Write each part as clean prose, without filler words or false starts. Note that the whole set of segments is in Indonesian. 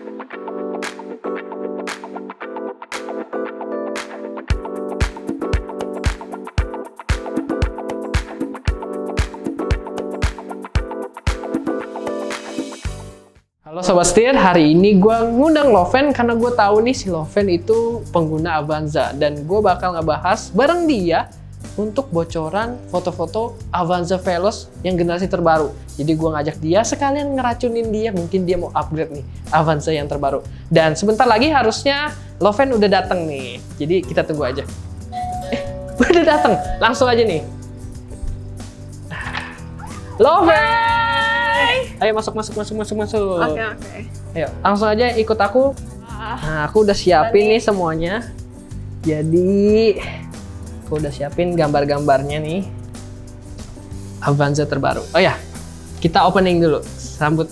Halo Sobat Setir, hari ini gue ngundang Loven karena gue tahu nih si Loven itu pengguna Avanza dan gue bakal ngebahas bareng dia untuk bocoran foto-foto Avanza Veloz yang generasi terbaru. Jadi gue ngajak dia sekalian ngeracunin dia, mungkin dia mau upgrade nih Avanza yang terbaru. Dan sebentar lagi harusnya Loven udah dateng nih, jadi kita tunggu aja. Udah dateng, langsung aja nih. Loven! Ayo masuk. Oke. Ayo, langsung aja ikut aku. Nah, aku udah siapin nih semuanya. Jadi, aku udah siapin gambar-gambarnya nih. Avanza terbaru. Oh ya, kita opening dulu. Sambut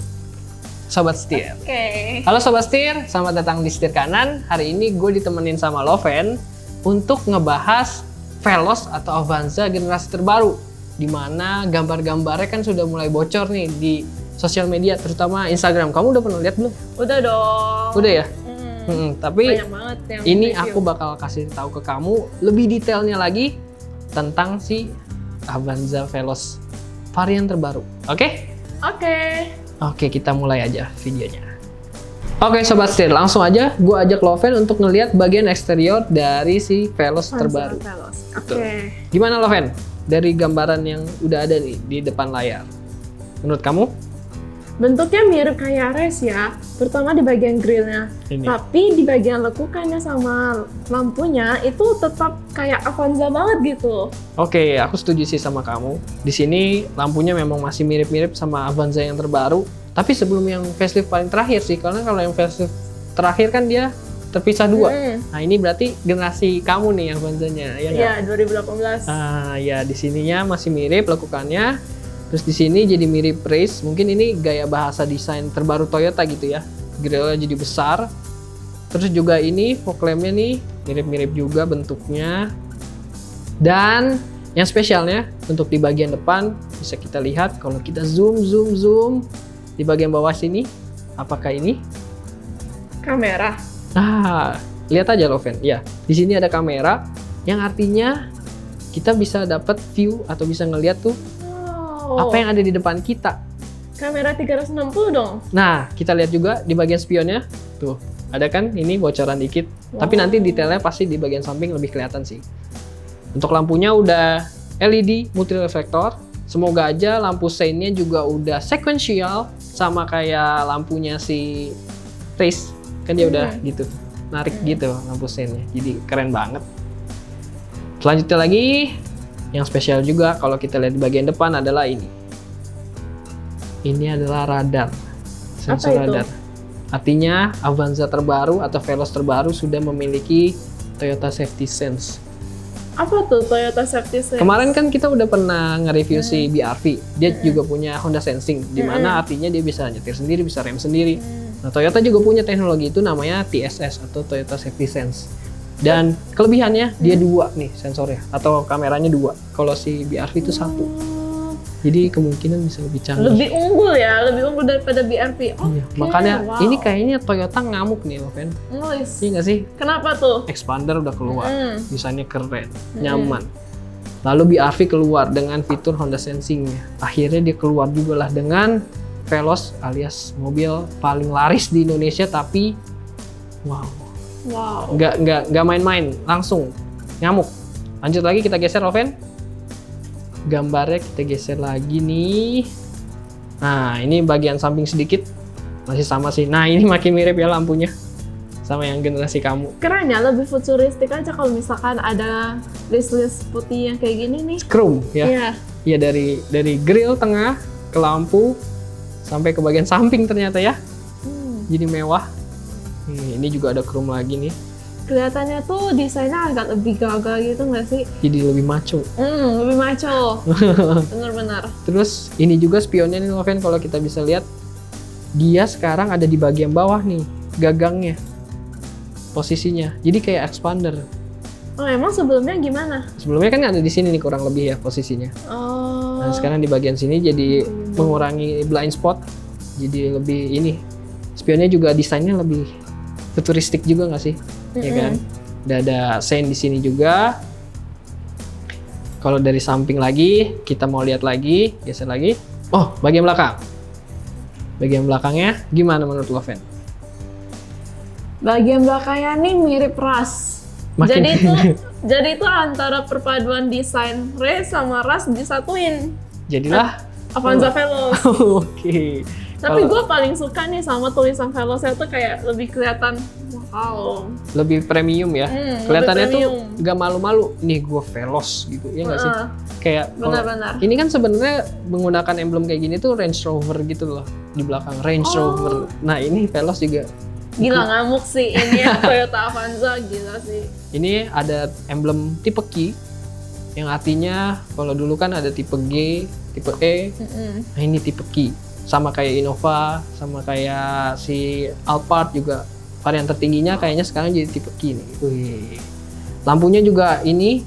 Sobat Setir. Oke. Halo Sobat Setir, selamat datang di Setir Kanan. Hari ini gue ditemenin sama Loven untuk ngebahas Veloz atau Avanza generasi terbaru. Dimana gambar-gambarnya kan sudah mulai bocor nih di sosial media, terutama Instagram. Kamu udah pernah lihat belum? Udah dong. Udah ya? Tapi banyak banget yang ini review. aku bakal kasih tahu ke kamu lebih detailnya lagi tentang si Avanza Veloz varian terbaru. Oke? Oke, kita mulai aja videonya. Oke Sobat Setir, langsung aja gue ajak Loven untuk ngelihat bagian eksterior dari si Veloz terbaru. Oke. Gimana Loven? Dari gambaran yang udah ada nih di depan layar. Menurut kamu? Bentuknya mirip kayak Res ya, terutama di bagian grillnya. Ini. Tapi di bagian lekukannya sama lampunya itu tetap kayak Avanza banget gitu. Oke, aku setuju sih sama kamu. Di sini lampunya memang masih mirip-mirip sama Avanza yang terbaru. Tapi sebelum yang facelift paling terakhir sih, karena kalau yang facelift terakhir kan dia terpisah dua. Nah ini berarti generasi kamu nih Avanzanya, ya nggak? Iya, 2018. Ya di sininya masih mirip lekukannya. Terus di sini jadi mirip Race. Mungkin ini gaya bahasa desain terbaru Toyota gitu ya. Grillnya jadi besar. Terus juga ini fog lampnya nih mirip-mirip juga bentuknya. Dan yang spesialnya untuk di bagian depan bisa kita lihat kalau kita zoom di bagian bawah sini. Apakah ini? Kamera. Lihat aja Loven. Ya, di sini ada kamera yang artinya kita bisa dapat view atau bisa ngeliat tuh apa yang ada di depan kita. Kamera 360 dong. Nah, kita lihat juga di bagian spionnya. Tuh, ada kan ini bocoran dikit. Tapi nanti detailnya pasti di bagian samping lebih kelihatan sih. Untuk lampunya udah LED multi reflektor. Semoga aja lampu seinnya juga udah sequential sama kayak lampunya si Race. Kan dia udah gitu. Narik gitu lampu seinnya. Jadi keren banget. Selanjutnya lagi, yang spesial juga kalau kita lihat di bagian depan adalah ini. Ini adalah radar, sensor radar. Artinya Avanza terbaru atau Veloz terbaru sudah memiliki Toyota Safety Sense. Apa tuh Toyota Safety Sense? Kemarin kan kita udah pernah nge-review si BRV. Dia juga punya Honda Sensing, di mana artinya dia bisa nyetir sendiri, bisa rem sendiri. Nah, Toyota juga punya teknologi itu namanya TSS atau Toyota Safety Sense. Dan kelebihannya dia dua nih sensornya atau kameranya dua. Kalau si BRV itu satu. Jadi kemungkinan bisa lebih canggih. Lebih unggul daripada BRV. Iya, makanya ini kayaknya Toyota ngamuk nih Loven. Iya nggak sih? Kenapa tuh? Expander udah keluar, desainnya keren, nyaman. Lalu BRV keluar dengan fitur Honda Sensing-nya. Akhirnya dia keluar juga lah dengan Veloz alias mobil paling laris di Indonesia, tapi nggak main-main, langsung ngamuk. Lanjut lagi, kita geser Loven. Gambarnya kita geser lagi nih. Nah ini bagian samping sedikit masih sama sih. Nah ini makin mirip ya lampunya sama yang generasi kamu. Keren ya, lebih futuristik aja kalau misalkan ada list-list putih yang kayak gini nih. Chrome ya. Iya. Iya, dari grill tengah ke lampu sampai ke bagian samping ternyata ya. Jadi mewah. Ini juga ada chrome lagi nih. Kelihatannya tuh desainnya agak lebih gagah gitu nggak sih? Jadi lebih maco. Lebih maco. Benar-benar. Terus ini juga spionnya nih Loven, kalau kita bisa lihat dia sekarang ada di bagian bawah nih, gagangnya. Posisinya. Jadi kayak expander. Oh, emang sebelumnya gimana? Sebelumnya kan ada di sini nih kurang lebih ya posisinya. Nah, sekarang di bagian sini jadi mengurangi blind spot. Jadi lebih ini Spionnya juga desainnya lebih futuristik juga nggak sih? Ya kan? Udah ada sein di sini juga. Kalau dari samping lagi, kita mau lihat lagi, geser lagi. Oh, bagian belakang. Bagian belakangnya gimana menurut lo, Fen? Bagian belakangnya nih mirip Ras. Makin- Jadi itu antara perpaduan desain Ray sama Ras disatuin. Jadilah. Avanza Veloz. Oke. Tapi Kalau gue paling suka nih sama tulisan Veloznya tuh kayak lebih kelihatan wow. lebih premium ya. Lebih Kelihatannya tuh premium. gak malu-malu. Nih gue Veloz gitu, ya nggak sih? Kayak kalau- Benar-benar. ini kan sebenarnya menggunakan emblem kayak gini tuh Range Rover gitu loh di belakang Range Rover. Nah ini Veloz juga. Gila ngamuk sih ini ya, Toyota Avanza, gila sih. Ini ada emblem tipe Q yang artinya kalau dulu kan ada tipe G, tipe E. Nah ini tipe Q. Sama kayak Innova, sama kayak si Alphard juga. Varian tertingginya kayaknya sekarang jadi tipe Q nih. Wih. Lampunya juga ini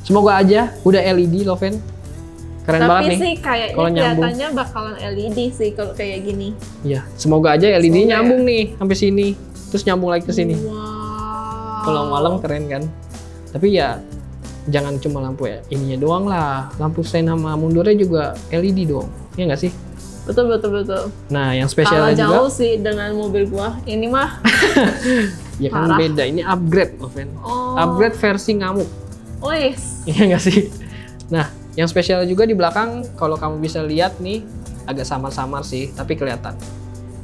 semoga aja udah LED loh, Fen. Keren Tapi banget nih. sih kayaknya kalau nyambung. kelihatannya bakalan LED sih kalau kayak gini. Iya, semoga aja LED Semoga nyambung nih sampai sini. Terus nyambung lagi ke sini. Wow. Kalau malam keren kan. Tapi ya jangan cuma lampu ya ininya doang lah. Lampu sein sama mundurnya juga LED dong. Iya nggak sih? Betul. Nah, yang Kalah spesialnya juga jauh sih dengan mobil gua. Ini mah. ya kan parah. beda. Ini upgrade loh, Fen. Oh. Upgrade versi ngamuk. Wis. Iya nggak sih? Nah, yang spesial juga di belakang, kalau kamu bisa lihat nih, agak samar-samar sih, tapi kelihatan.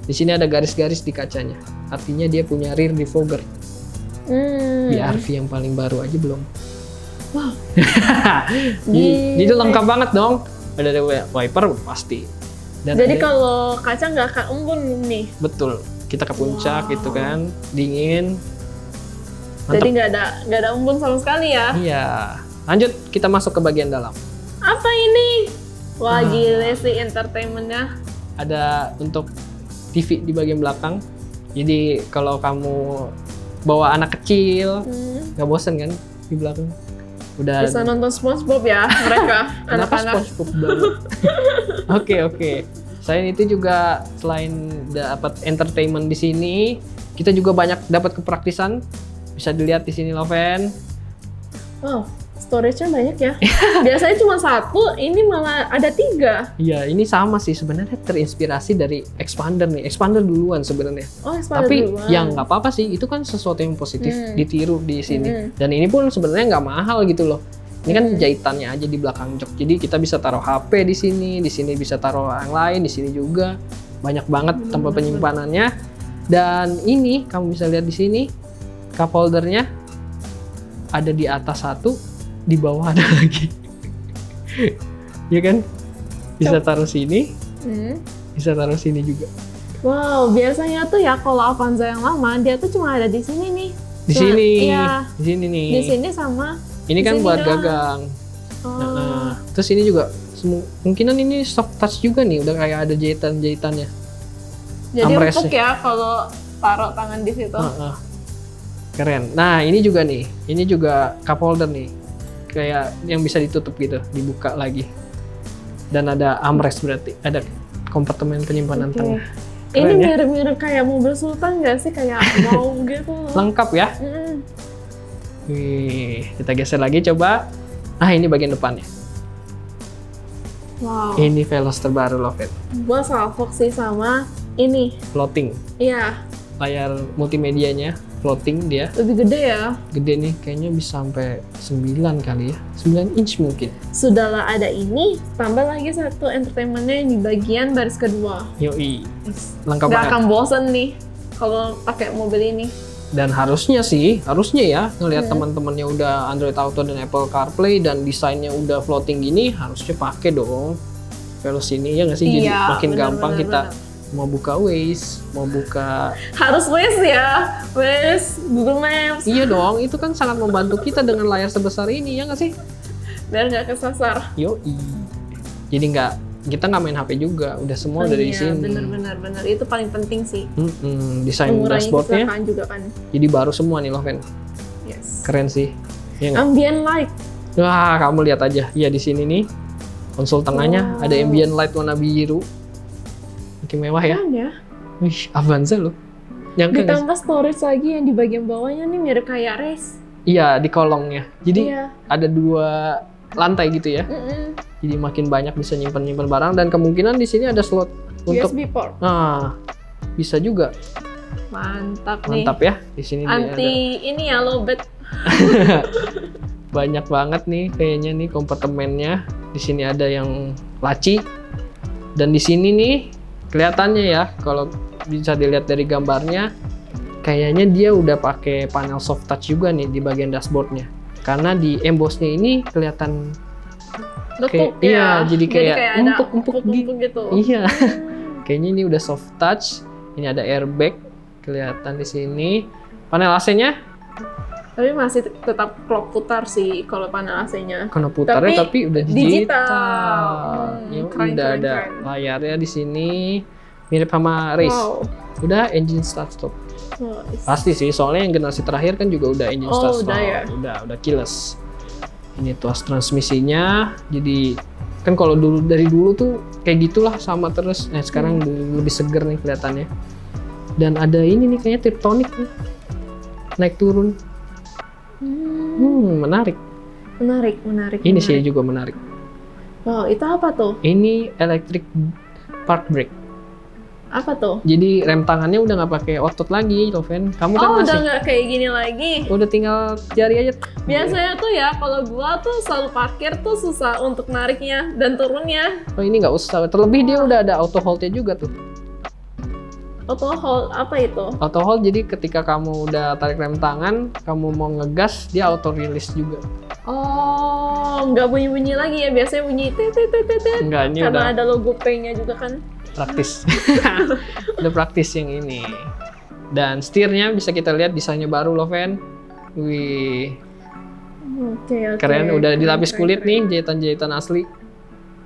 Di sini ada garis-garis di kacanya. Artinya dia punya rear defogger. BRV yang paling baru aja belum. Wah. Jadi lengkap banget dong. Ada wiper pasti. Dan Jadi ada- kalau kaca nggak akan embun nih. betul. Kita ke puncak Wow. gitu kan, dingin. Jadi Mantap. nggak ada embun sama sekali ya. Iya. Lanjut, kita masuk ke bagian dalam. Apa ini? Wah Ah. gile sih entertainmentnya. Ada untuk TV di bagian belakang. Jadi kalau kamu bawa anak kecil, nggak bosen kan di belakang? Udah. Bisa nonton SpongeBob ya mereka Kenapa anak-anak. SpongeBob banget? Oke. Selain itu juga selain dapat entertainment di sini, kita juga banyak dapat kepraktisan. Bisa dilihat di sini Loven. Wow, storage-nya banyak ya. Biasanya cuma satu, ini malah ada 3. Iya, ini sama sih sebenarnya terinspirasi dari Expander nih. Expander duluan sebenarnya. Oh, expander Tapi duluan. ya nggak apa-apa sih, itu kan sesuatu yang positif ditiru di sini. Dan ini pun sebenarnya nggak mahal gitu loh. Ini kan jahitannya aja di belakang jok. Jadi kita bisa taruh HP di sini bisa taruh yang lain, di sini juga. Banyak banget tempat penyimpanannya. Dan ini kamu bisa lihat di sini cup holdernya ada di atas satu, di bawah ada lagi. Ya kan? Bisa taruh sini, bisa taruh sini juga. Wow, biasanya tuh ya kalau Avanza yang lama dia tuh cuma ada di sini nih. Di Cuma- sini, Iya, di sini nih. di sini sama. Ini di kan sini buat doang. gagang. Oh. Nah, terus ini juga kemungkinan ini soft touch juga nih, udah kayak ada jahitan-jahitannya. Jadi armrestnya. empuk ya kalau taruh tangan di situ. Keren. Nah, ini juga nih. Ini juga cup holder nih. Kayak yang bisa ditutup gitu, dibuka lagi. Dan ada armrest berarti. Ada kompartemen penyimpanan Oke. tengah. Ini Keren ya? mirip-mirip kayak mobil Sultan nggak sih? Kayak mau gitu. Lengkap ya. Wih, kita geser lagi coba. Nah, ini bagian depannya. Wow. Ini Veloz terbaru Lovet. Gua salfok sih sama ini. Floating. Iya, Layar multimedianya floating dia. lebih gede ya. Gede nih, kayaknya bisa sampai 9 kali ya. 9 inch mungkin. Sudahlah ada ini, tambah lagi satu entertainmentnya di bagian baris kedua. Yoi. Lengkap Gak banget. akan bosen nih kalau pakai mobil ini. Dan harusnya ya ngelihat teman-temannya udah Android Auto dan Apple CarPlay dan desainnya udah floating gini, harusnya pakai dong Veloz ini, ya nggak sih? Jadi Iya, makin benar, gampang benar, kita benar. mau buka Waze, mau buka. Harus Waze ya, Waze, Google Maps, Iya dong, itu kan sangat membantu kita dengan layar sebesar ini, ya nggak sih? biar nggak kesasar. Yoi. Jadi kita nggak main HP juga, udah semua dari Iya, sini. benar, itu paling penting sih. Desain Mengurangi dashboardnya kecelakaan juga kan. jadi baru semua nih Loven. Yes. Keren sih. Ya nggak? Ambient light. Wah, kamu lihat aja. Ya di sini nih konsol tengahnya Wow. ada ambient light warna biru. Makin mewah ya. Keren ya. Wih, Avanza loh. Nyangka nggak sih? Ditambah storage lagi yang di bagian bawahnya nih mirip kayak race. Iya, di kolongnya. Jadi Iya. ada 2 lantai gitu ya. Mm-mm. Jadi makin banyak bisa nyimpen barang dan kemungkinan di sini ada slot untuk USB port. nah, bisa juga. Mantap nih. Mantap ya. Di sini dia Anti ini ya lowbat. ada banyak banget nih kayaknya nih kompartemennya. Di sini ada yang laci. Dan di sini nih kelihatannya ya kalau bisa dilihat dari gambarnya kayaknya dia udah pakai panel soft touch juga nih di bagian dashboardnya. Karena di embossnya ini kelihatan Lekuk iya, ya. jadi kayak ada empuk-empuk gitu. Iya. Kayaknya ini udah soft touch. Ini ada airbag kelihatan di sini. Panel AC-nya Tapi masih tetap clock putar sih kalau panel AC-nya. kena putarnya tapi udah digital. Ya, Keren, udah keren, ada keren. layarnya di sini mirip sama race. Wow. Udah engine start stop. Nice. Pasti sih, soalnya yang generasi terakhir kan juga udah engine Oh, start stop. udah ya? Udah keyless. Ini tuas transmisinya. Jadi kan kalau dari dulu tuh kayak gitulah sama terus. Nah, sekarang lebih seger nih kelihatannya. Dan ada ini nih kayaknya Tiptronic nih. Naik turun. Menarik. Menarik. Ini sih juga menarik. Wow, itu apa tuh? Ini electric park brake. Apa tuh? Jadi rem tangannya udah nggak pakai otot lagi, Loven. Kamu kan Oh, udah masih nggak kayak gini lagi. udah tinggal jari aja. Biasanya tuh ya, kalau gua tuh selalu parkir tuh susah untuk nariknya dan turunnya. Oh, ini nggak usah. Terlebih dia udah ada auto hold-nya juga tuh. Auto hold, apa itu? Auto hold jadi ketika kamu udah tarik rem tangan, kamu mau ngegas, dia auto release juga. Oh, nggak bunyi-bunyi lagi ya. Biasanya bunyi tit. Enggak, ini Karena udah ada logo P-nya juga kan. praktis. Udah praktis yang ini. Dan setirnya bisa kita lihat desainnya baru, Loven. Wih, Oke. keren. Udah dilapis Keren, kulit keren. nih, jahitan-jahitan asli.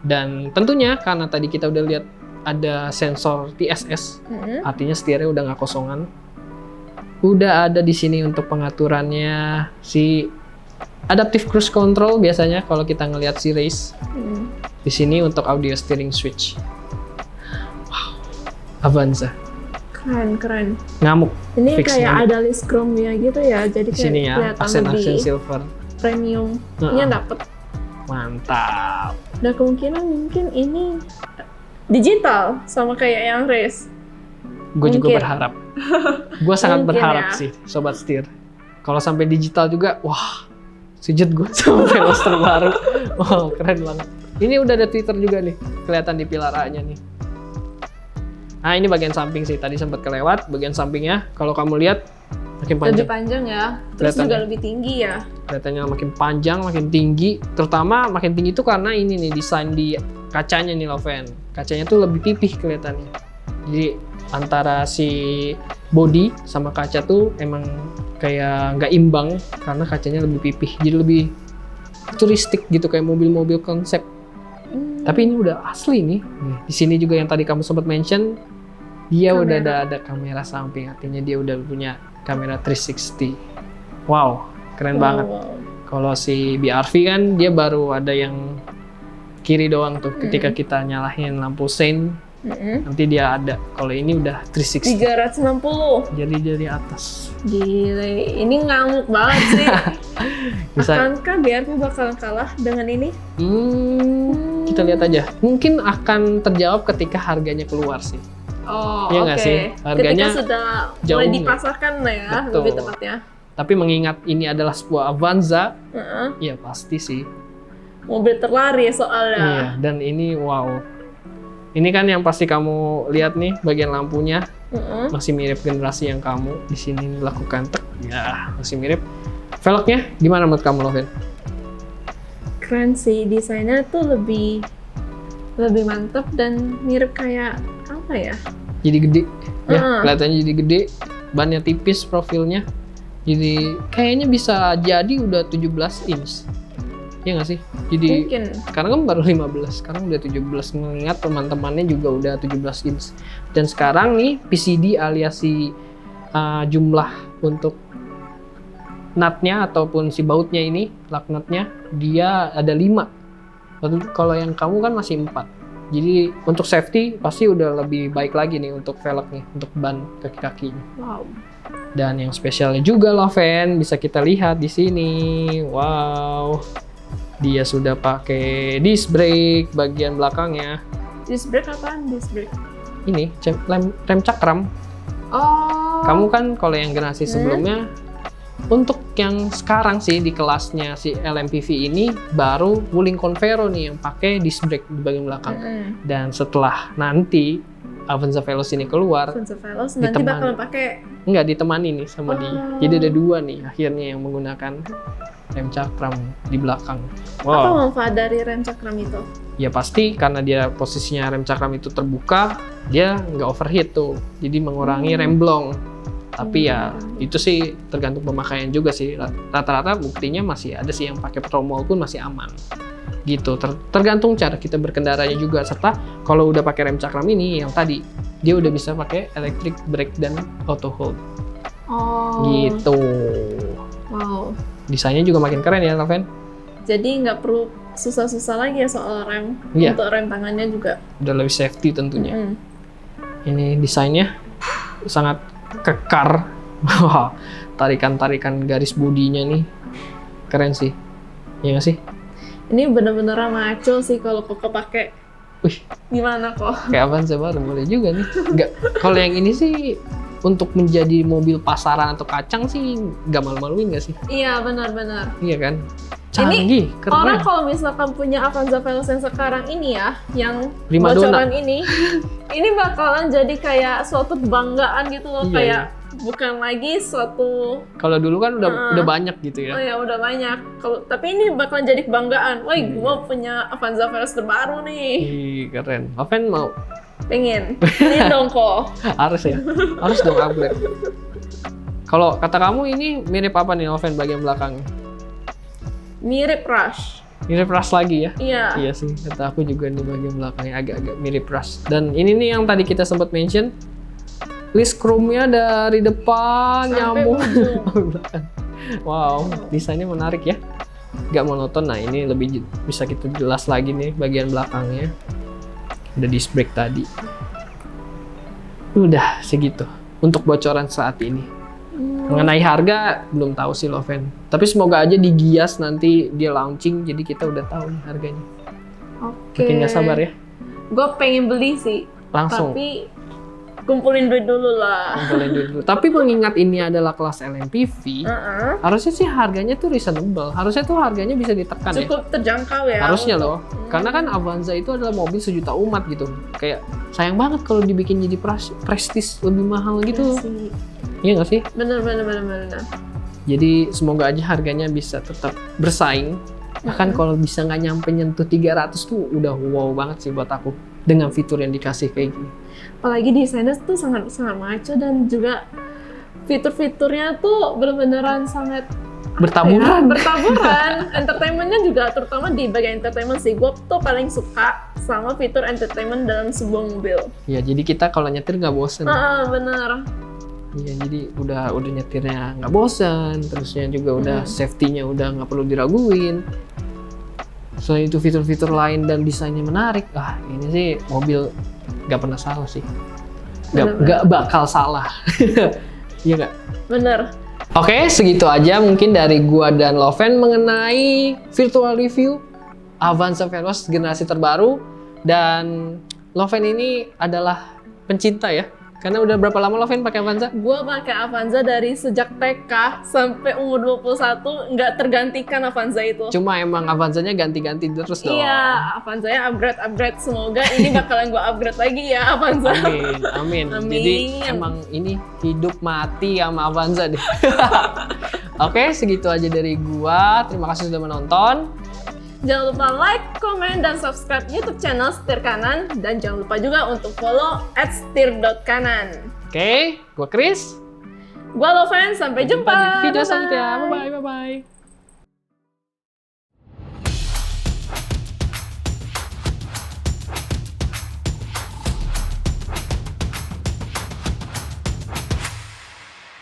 Dan tentunya karena tadi kita udah lihat ada sensor TSS, Mm-mm. artinya setirnya udah nggak kosongan. Udah ada di sini untuk pengaturannya si adaptive cruise control biasanya kalau kita ngelihat si race. Mm. Di sini untuk audio steering switch. Wow, Avanza. Keren. Ngamuk Ini Fix kayak banget. ada list chrome-nya gitu ya. Jadi di kayak sini ya, kelihatan aksen lebih silver. premium-nya dapet. Mantap. Dan kemungkinan mungkin ini digital sama kayak yang race. Gue juga Mungkin. berharap. Gue sangat Mungkin berharap ya. sih, sobat setir. Kalau sampai digital juga, wah, sujud gue sama Veloster baru. Wow, keren banget. Ini udah ada Twitter juga nih, kelihatan di pilar A-nya nih. Nah, ini bagian samping sih, tadi sempat kelewat. Bagian sampingnya, kalau kamu lihat, makin panjang. Lebih panjang ya. Terus Kelihatannya. juga lebih tinggi ya. Kelihatannya makin panjang, makin tinggi. Terutama makin tinggi itu karena ini nih, desain di kacanya nih, Loven. Kacanya tuh lebih pipih kelihatannya. Jadi, antara si body sama kaca tuh emang kayak nggak imbang karena kacanya lebih pipih. Jadi lebih futuristik gitu, kayak mobil-mobil konsep. Tapi ini udah asli nih. Di sini juga yang tadi kamu sempat mention, dia Kamera. udah ada kamera samping, artinya dia udah punya kamera 360. Wow, keren banget. Wow. Kalau si BRV kan dia baru ada yang kiri doang tuh. Ketika kita nyalahin lampu sein, Mm-mm. nanti dia ada. Kalau ini udah 360. 360. Jadi dari atas. Gile, ini ngamuk banget sih. Bisa. Akankah BRV bakalan kalah dengan ini? Kita lihat aja. Mungkin akan terjawab ketika harganya keluar sih. Oh, Iya oke. nggak sih? Harganya Ketika sudah jauh mulai nggak? dipasarkan lah ya, Betul. lebih tepatnya. Tapi mengingat ini adalah sebuah Avanza, Heeh. ya pasti sih. Mobil terlari Iya, soalnya. dan ini wow. Ini kan yang pasti kamu lihat nih bagian lampunya Heeh. masih mirip generasi yang kamu di sini lakukan. Ya, masih mirip. Velgnya gimana menurut kamu, Loven? Keren sih, desainnya tuh lebih mantap dan mirip kayak apa ya? Jadi gede. Ya, Heeh. kelihatannya jadi gede. Bannya tipis profilnya. Jadi kayaknya bisa jadi udah 17 inch. Iya nggak sih? Jadi Mungkin. sekarang kan baru 15, sekarang udah 17. Mengingat teman-temannya juga udah 17 inch. Dan sekarang nih PCD alias si jumlah untuk nutnya ataupun si bautnya ini, lug nutnya, dia ada 5. Kalau yang kamu kan masih 4. Jadi untuk safety pasti udah lebih baik lagi nih untuk velg nih, untuk ban kaki-kakinya. Wow. Dan yang spesialnya juga Loven bisa kita lihat di sini. Wow. Dia sudah pakai disc brake bagian belakangnya. Disc brake apaan? Disc brake? Ini rem cakram. Oh. Kamu kan kalau yang generasi sebelumnya, untuk yang sekarang sih di kelasnya si LMPV ini baru Wuling Convero nih yang pakai disc brake di bagian belakang. Dan setelah nanti Avanza Veloz ini keluar, Avanza Veloz nanti ditemani. bakalan pakai. Enggak ditemani nih sama dia. Jadi ada dua nih akhirnya yang menggunakan rem cakram di belakang. Apa manfaat dari rem cakram itu? Ya pasti karena dia posisinya rem cakram itu terbuka, dia nggak overheat tuh, jadi mengurangi remblong. Tapi ya itu sih tergantung pemakaian juga sih. Rata-rata buktinya masih ada sih yang pakai tromol pun masih aman. Gitu. Tergantung cara kita berkendaranya juga. Serta kalau udah pakai rem cakram ini yang tadi, dia udah bisa pakai electric brake dan auto hold. Oh. Gitu. Wow. Desainnya juga makin keren ya, Loven. Jadi nggak perlu susah-susah lagi ya soal rem. Iya. Untuk rem tangannya juga. Udah lebih safety tentunya. Ini desainnya sangat kekar. Wah, tarikan-tarikan garis bodinya nih keren sih. Iya nggak sih? Ini bener-bener maco sih kalau kok pakai. Wih, Gimana kok? kayak Avanza baru boleh juga nih. Nggak, kalau yang ini sih untuk menjadi mobil pasaran atau kacang sih nggak malu-maluin nggak sih? Iya benar-benar. Iya kan? Canggih, keren. Orang kalau misalkan punya Avanza Veloz yang sekarang ini ya, yang Primadona. bocoran ini bakalan jadi kayak suatu kebanggaan gitu loh, Iya, kayak bukan lagi suatu Kalau dulu kan udah banyak gitu ya. oh ya udah banyak. Tapi ini bakalan jadi kebanggaan. Wah, gua punya Avanza Veloz terbaru nih. Ih, keren. Loven mau? Pengen. Ini dong kok. Harus ya? Harus dong upgrade. Kalau kata kamu ini mirip apa nih Loven bagian belakang? Mirip Rush. Mirip Rush lagi ya? Iya. Iya sih, kata aku juga di bagian belakangnya agak-agak mirip Rush. Dan ini nih yang tadi kita sempat mention, list chrome-nya dari depan Sampai nyambung. ujung. Wow, desainnya menarik ya. Gak monoton. Nah ini lebih bisa kita jelas lagi nih bagian belakangnya. Ada disc brake tadi. Udah segitu untuk bocoran saat ini. Mengenai harga belum tahu sih Loven. Tapi semoga aja di Gias nanti dia launching, jadi kita udah tahu nih harganya. Oke. Makin gak sabar ya. Gue pengen beli sih. Langsung. Tapi kumpulin duit dulu lah. Kumpulin dulu. Tapi mengingat ini adalah kelas LMPV, harusnya sih harganya tuh reasonable. Harusnya tuh harganya bisa ditekan ya. Cukup terjangkau ya. Harusnya loh. Karena kan Avanza itu adalah mobil sejuta umat gitu. Kayak sayang banget kalau dibikin jadi prestis lebih mahal gitu. Iya nggak sih? Bener. Jadi semoga aja harganya bisa tetap bersaing. Bahkan kalau bisa nggak nyampe nyentuh 300 tuh udah wow banget sih buat aku. Dengan fitur yang dikasih kayak gini. Apalagi desainnya tuh sangat maco dan juga fitur-fiturnya tuh bener-beneran sangat Bertaburan. Bertaburan. Entertainmentnya juga, terutama di bagian entertainment sih. Gue tuh paling suka sama fitur entertainment dalam sebuah mobil. Ya jadi kita kalau nyetir nggak bosen. Bener. Iya, jadi udah nyetirnya nggak bosan, terusnya juga udah safety-nya udah nggak perlu diraguin. Selain itu fitur-fitur lain dan desainnya menarik, ini sih mobil nggak pernah salah sih, nggak bakal salah, iya nggak? Bener. Oke, segitu aja mungkin dari gua dan Loven mengenai virtual review Avanza Veloz generasi terbaru. Dan Loven ini adalah pencinta ya. Karena udah berapa lama Loven pakai Avanza? Gue pakai Avanza dari sejak TK sampai umur 21, nggak tergantikan Avanza itu. Cuma emang Avanzanya ganti-ganti terus dong. Iya, Avanzanya upgrade. Semoga ini bakalan gue upgrade lagi ya Avanza. Amin. Jadi emang ini hidup mati sama Avanza deh. Oke, segitu aja dari gua. Terima kasih sudah menonton. Jangan lupa like, komen, dan subscribe YouTube channel Setir Kanan. Dan jangan lupa juga untuk follow @setir.kanan. Oke, gua Chris. Gua Loven, sampai jumpa. Di video Bye-bye. selanjutnya. Bye-bye.